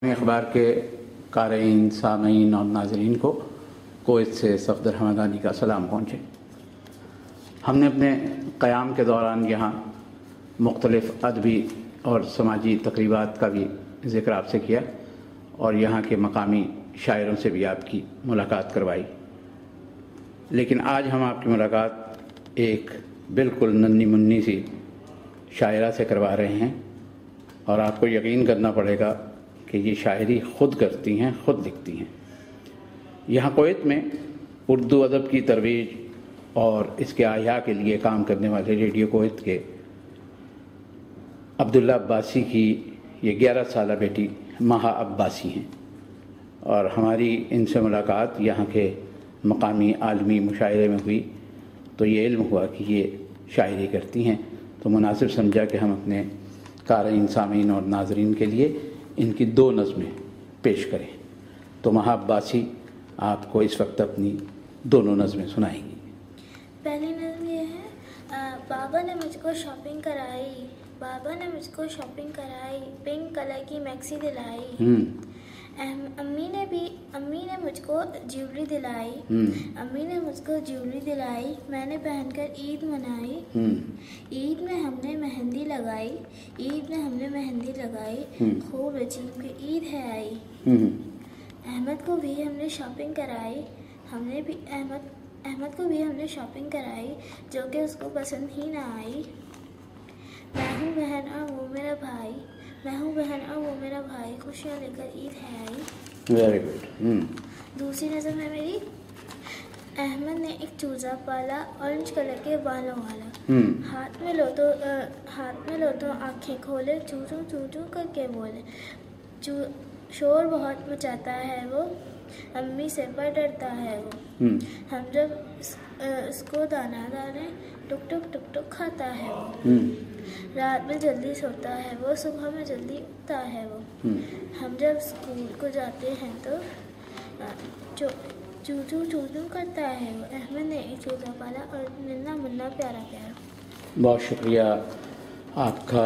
اخبار کے قارئین، سامعین اور ناظرین کو کویت سے صفدر حمدانی کا سلام پہنچے۔ ہم نے اپنے قیام کے دوران یہاں مختلف ادبی اور سماجی تقریبات کا بھی ذکر آپ سے کیا اور یہاں کے مقامی شاعروں سے بھی آپ کی ملاقات کروائی، لیکن آج ہم آپ کی ملاقات ایک بالکل ننھی منھی سی شاعرہ سے کروا رہے ہیں، اور آپ کو یقین کرنا پڑے گا کہ یہ شاعری خود کرتی ہیں، خود لکھتی ہیں۔ یہاں کویت میں اردو ادب کی ترویج اور اس کے احیاء کے لیے کام کرنے والے ریڈیو کویت کے عبداللہ عباسی کی یہ 11 سالہ بیٹی مہا عباسی ہیں، اور ہماری ان سے ملاقات یہاں کے مقامی عالمی مشاعرے میں ہوئی تو یہ علم ہوا کہ یہ شاعری کرتی ہیں، تو مناسب سمجھا کہ ہم اپنے قارئین، سامعین اور ناظرین کے لیے ان کی 2 نظمیں پیش کریں۔ تو مہا عباسی آپ کو اس وقت اپنی دونوں نظمیں سنائیں گی۔ پہلی نظم یہ ہے، بابا نے مجھ کو شاپنگ کرائی، بابا نے مجھ کو شاپنگ کرائی، پنک کلر کی میکسی دلائی، امی نے مجھ کو جیولری دلائی، امی نے مجھ کو جیولری دلائی، میں نے پہن کر عید منائی، عید میں ہم نے مہندی لگائی، عید میں ہم نے مہندی لگائی، خوب عجیب کی عید ہے آئی۔ احمد کو بھی ہم نے شاپنگ کرائی، احمد کو بھی ہم نے شاپنگ کرائی، جو کہ اس کو پسند ہی نہ آئی۔ میں ہوں بہن اور وہ میرا بھائی، میں ہوں بہن اور وہ میرا بھائی، خوشیاں لے کر عید ہے آئی۔ Very good. دوسری نظم ہے میری، احمد نے ایک چوزا پالا، اورنج کلر کے بالوں والا، ہاتھ میں لو تو آنکھیں کھولے، چو چو چو چو کر کے بولے، شور بہت مچاتا ہے وہ، امی سے پر ڈرتا ہے وہ، ہم جب اس کو دانا ڈالیں ٹک ٹک ٹک ٹک کھاتا ہے وہ، رات میں جلدی سوتا ہے وہ، صبح میں جلدی اٹھتا ہے وہ، ہم جب اسکول کو جاتے ہیں تو چو چو چو کرتا ہے وہ، احمد نے ایک چوزا پالا اور ننا منا پیارا پیارا۔ بہت شکریہ آپ کا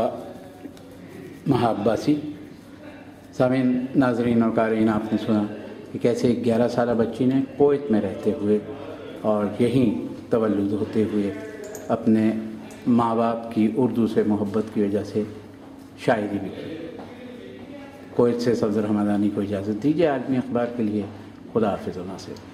مہا عباسی۔ سامعین، ناظرین اور قارئین، آپ نے سنا کہ کیسے ایک 11 سالہ بچی نے کویت میں رہتے ہوئے اور یہیں تولد ہوتے ہوئے اپنے ماں باپ کی اردو سے محبت کی وجہ سے شاعری بھی کی۔ کویت سے صفدر حمدانی کو اجازت دیجیے عالمی اخبار کے لیے۔ خدا حافظ و ناصر۔